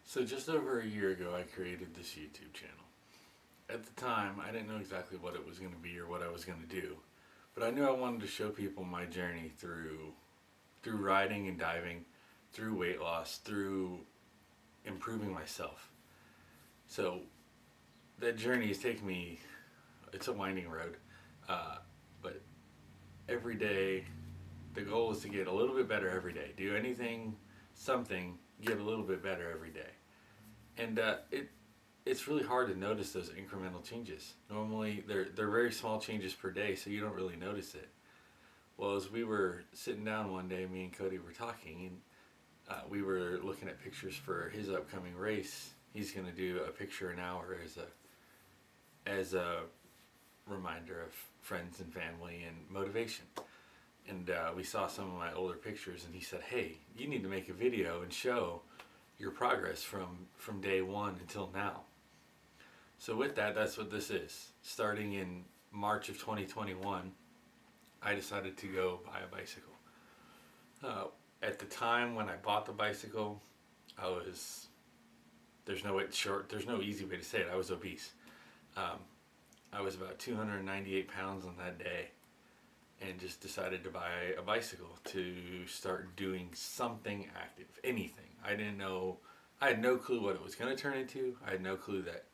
So just over a year ago, I created this YouTube channel. At the time, I didn't know exactly what it was going to be or what I was going to do, but I knew I wanted to show people my journey through riding and diving, through weight loss, through improving myself. So that journey has taken me. It's a winding road, but every day the goal is to get a little bit better every day. Do anything, something, get a little bit better every day. And it's really hard to notice those incremental changes. Normally, they're very small changes per day, so you don't really notice it. Well, as we were sitting down one day, me and Cody were talking, and we were looking at pictures for his upcoming race. He's going to do a picture an hour as a reminder of friends and family and motivation. And we saw some of my older pictures, and he said, "Hey, you need to make a video and show your progress from day one until now." So with that, that's what this is. Starting in March of 2021, I decided to go buy a bicycle. At the time when I bought the bicycle, I was, there's no easy way to say it, I was obese. I was about 298 pounds on that day, and just decided to buy a bicycle to start doing something active, anything. I had no clue what it was going to turn into. I had no clue that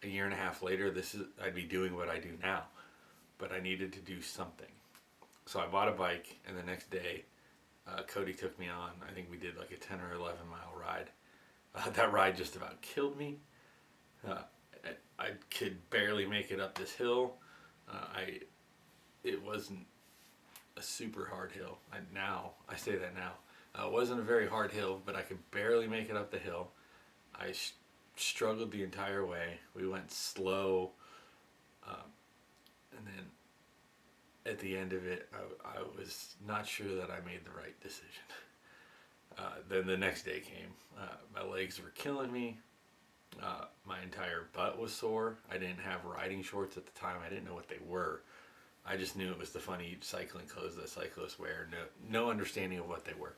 a year and a half later I'd be doing what I do now, but I needed to do something. So I bought a bike, and the next day Cody took me on. I think we did like a 10 or 11 mile ride. That ride just about killed me. I could barely make it up this hill. It wasn't a super hard hill. I say that now. It wasn't a very hard hill, but I could barely make it up the hill. I struggled the entire way. We went slow, and then at the end of it, I was not sure that I made the right decision. Then the next day came. My legs were killing me. My entire butt was sore. I didn't have riding shorts at the time. I didn't know what they were. I just knew it was the funny cycling clothes that cyclists wear. No understanding of what they were.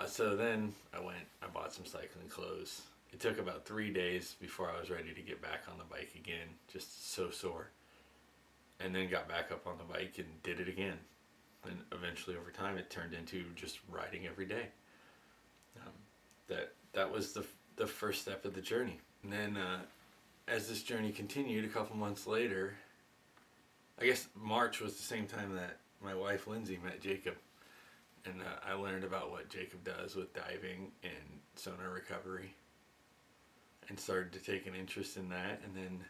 So then I bought some cycling clothes. It took about 3 days before I was ready to get back on the bike again, just so sore. And then got back up on the bike and did it again. And eventually over time it turned into just riding every day. That was the first step of the journey. And then as this journey continued, a couple months later, I guess March was the same time that my wife Lindsay met Jacob. And I learned about what Jacob does with diving and sonar recovery, and started to take an interest in that. And then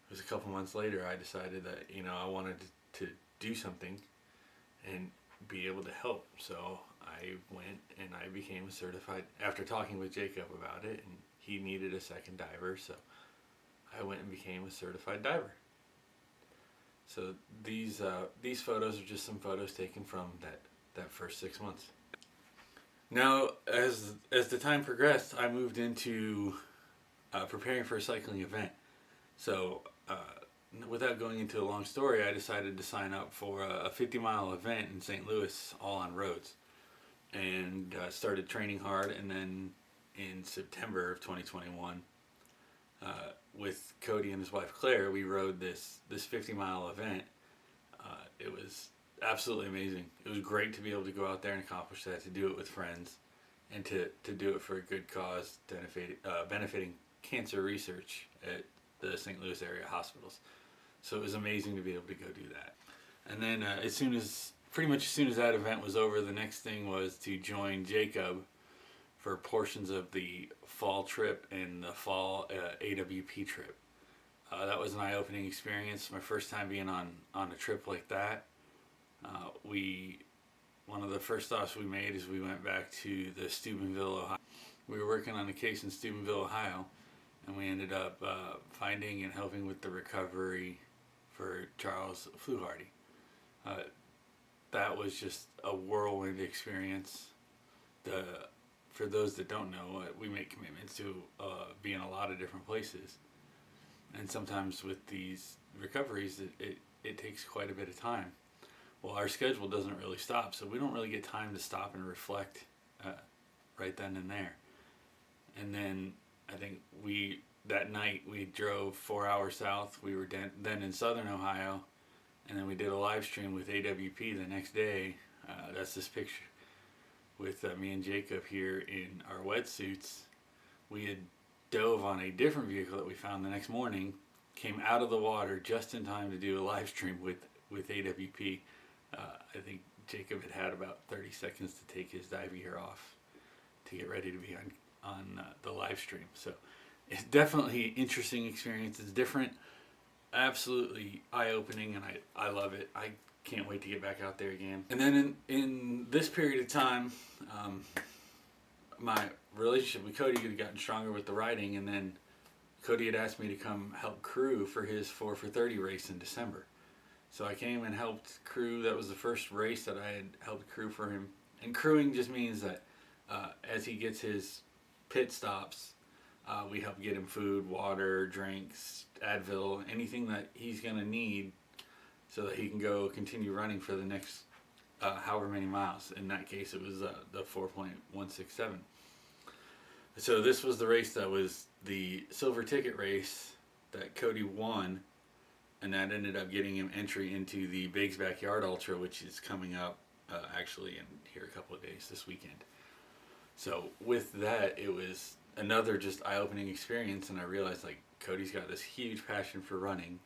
it was a couple months later I decided that I wanted to do something and be able to help. So I went and I became a certified, after talking with Jacob about it, and he needed a second diver, so I went and became a certified diver. So these photos are just some photos taken from that first 6 months. Now, as the time progressed, I moved into preparing for a cycling event. So without going into a long story, I decided to sign up for a 50-mile event in St. Louis, all on roads, and started training hard. And then in September of 2021, with Cody and his wife Claire, we rode this 50-mile event. It was absolutely amazing. It was great to be able to go out there and accomplish that, to do it with friends, and to do it for a good cause, benefiting cancer research at the St. Louis area hospitals. So it was amazing to be able to go do that. And then pretty much as soon as that event was over, the next thing was to join Jacob for portions of the fall trip and the fall AWP trip. That was an eye-opening experience. My first time being on a trip like that. One of the first stops we made is we went back to the Steubenville, Ohio. We were working on a case in Steubenville, Ohio, and we ended up finding and helping with the recovery for Charles Fluharty. That was just a whirlwind experience. For those that don't know, we make commitments to be in a lot of different places, and sometimes with these recoveries it takes quite a bit of time. Well, our schedule doesn't really stop, so we don't really get time to stop and reflect right then and there. And then I think that night we drove 4 hours south. We were then in southern Ohio, and then we did a live stream with AWP the next day. That's this picture with me and Jacob here in our wetsuits. We had dove on a different vehicle that we found the next morning, came out of the water just in time to do a live stream with AWP. I think Jacob had about 30 seconds to take his dive gear off to get ready to be on the live stream. So it's definitely an interesting experience. It's different, absolutely eye-opening, and I love it. I can't wait to get back out there again. And then in this period of time, my relationship with Cody had gotten stronger with the riding, and then Cody had asked me to come help crew for his 4 for 30 race in December. So I came and helped crew. That was the first race that I had helped crew for him. And crewing just means that as he gets his pit stops, we help get him food, water, drinks, Advil, anything that he's going to need so that he can go continue running for the next however many miles. In that case, it was the 4.167. So this was the race that was the silver ticket race that Cody won, and that ended up getting him entry into the Biggs Backyard Ultra, which is coming up actually in here a couple of days this weekend. So with that, it was another just eye-opening experience, and I realized like Cody's got this huge passion for running,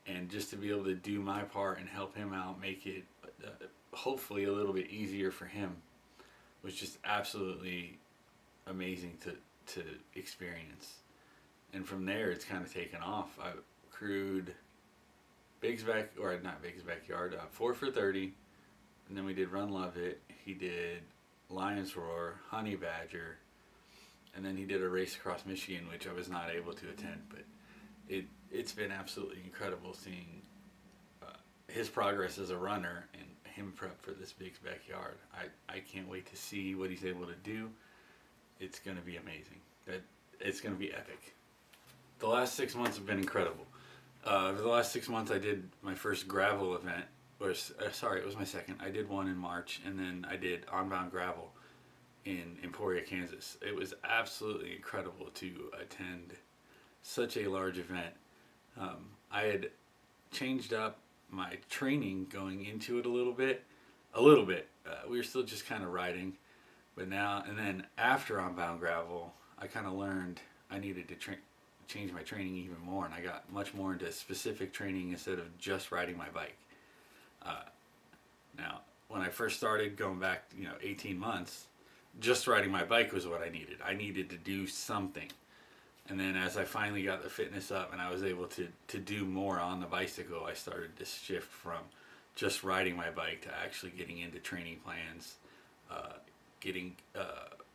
and just to be able to do my part and help him out, make it hopefully a little bit easier for him, was just absolutely amazing to experience. And from there, it's kind of taken off. I crewed not Biggs Backyard, 4 for 30, and then we did Run Love It. He did Lions Roar, Honey Badger, and then he did a race across Michigan, which I was not able to attend, but it's been absolutely incredible seeing his progress as a runner and him prep for this Biggs Backyard. I can't wait to see what he's able to do. It's going to be amazing. It's going to be epic. The last 6 months have been incredible. Over the last 6 months, I did my first gravel event. It was my second. I did one in March, and then I did On-Bound Gravel in Emporia, Kansas. It was absolutely incredible to attend such a large event. I had changed up my training going into it a little bit. We were still just kind of riding, but now and then after On-Bound Gravel, I kind of learned I needed to change my training even more, and I got much more into specific training instead of just riding my bike. Now, when I first started going back, 18 months, just riding my bike was what I needed. I needed to do something. And then as I finally got the fitness up and I was able to do more on the bicycle, I started to shift from just riding my bike to actually getting into training plans, getting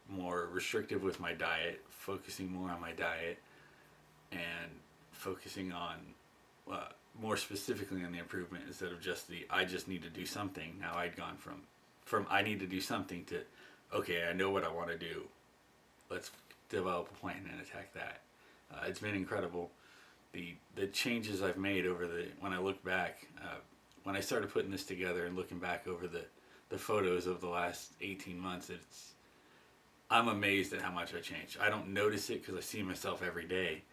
more restrictive with my diet, focusing more on my diet, and focusing on more specifically on the improvement instead of just I just need to do something. Now I'd gone from I need to do something to, okay, I know what I want to do. Let's develop a plan and attack that. It's been incredible. The changes I've made when I look back, when I started putting this together and looking back over the photos of the last 18 months, I'm amazed at how much I changed. I don't notice it because I see myself every day,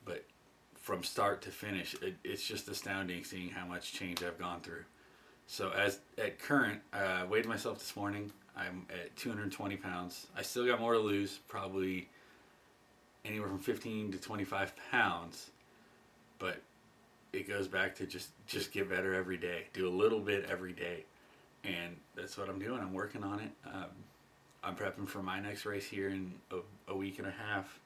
but from start to finish, it's just astounding seeing how much change I've gone through. So at current, I weighed myself this morning. I'm at 220 pounds. I still got more to lose, probably anywhere from 15 to 25 pounds, but it goes back to just get better every day. Do a little bit every day, and that's what I'm doing. I'm working on it. I'm prepping for my next race here in a week and a half.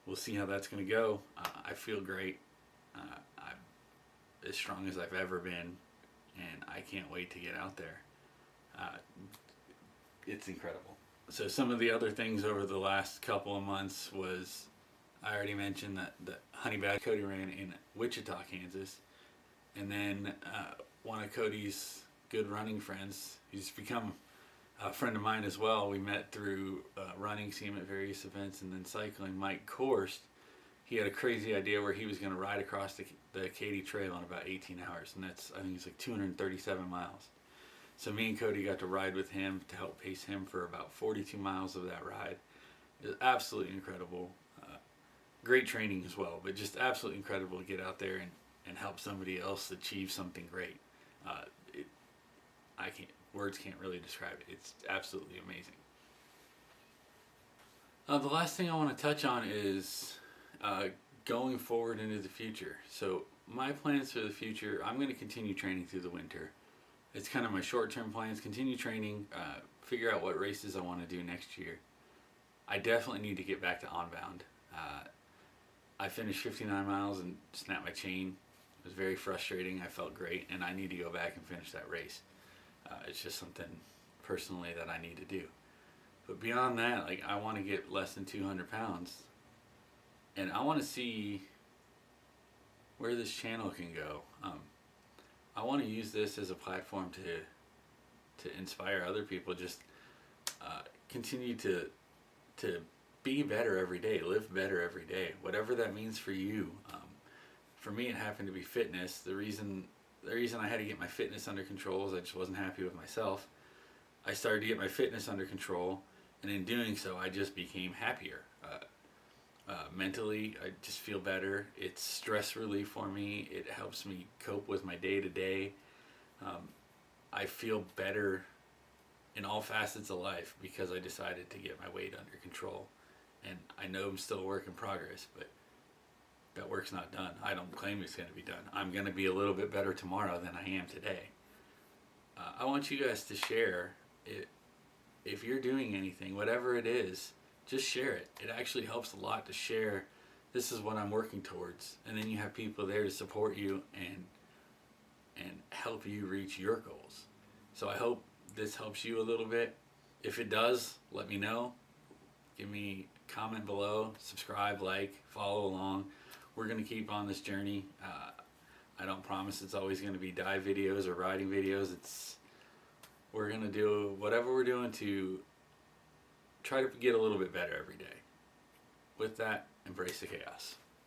We'll see how that's going to go. I feel great. I'm as strong as I've ever been, and I can't wait to get out there. It's incredible. So some of the other things over the last couple of months was, I already mentioned that the Honey Badger Cody ran in Wichita, Kansas. And then one of Cody's good running friends, he's become a friend of mine as well. We met through running, see him at various events, and then cycling. Mike Korst, he had a crazy idea where he was going to ride across the Katy Trail in about 18 hours. And I think it's like 237 miles. So me and Cody got to ride with him to help pace him for about 42 miles of that ride. It's absolutely incredible. Great training as well, but just absolutely incredible to get out there and help somebody else achieve something great. Uh, it, I can't, words can't really describe it. It's absolutely amazing. The last thing I want to touch on is uh, going forward into the future. So my plans for the future, I'm going to continue training through the winter. It's kind of my short-term plans. Continue training, figure out what races I want to do next year. I definitely need to get back to on-bound. I finished 59 miles and snapped my chain. It was very frustrating. I felt great, and I need to go back and finish that race. It's just something personally that I need to do. But beyond that, like, I want to get less than 200 pounds, and I want to see where this channel can go. I want to use this as a platform to inspire other people. Just continue to be better every day, live better every day, whatever that means for you. For me, it happened to be fitness. The reason I had to get my fitness under control is I just wasn't happy with myself. I started to get my fitness under control, and in doing so, I just became happier. Mentally, I just feel better. It's stress relief for me. It helps me cope with my day to day. I feel better in all facets of life because I decided to get my weight under control. And I know I'm still a work in progress, but that work's not done. I don't claim it's going to be done. I'm going to be a little bit better tomorrow than I am today. I want you guys to share it. If you're doing anything, whatever it is, just share it. It actually helps a lot to share. This is what I'm working towards, and then you have people there to support you and help you reach your goals. So I hope this helps you a little bit. If it does, let me know. Give me a comment below, subscribe, like, follow along. We're going to keep on this journey. I don't promise it's always going to be dive videos or riding videos. We're going to do whatever we're doing to try to get a little bit better every day. With that, embrace the chaos.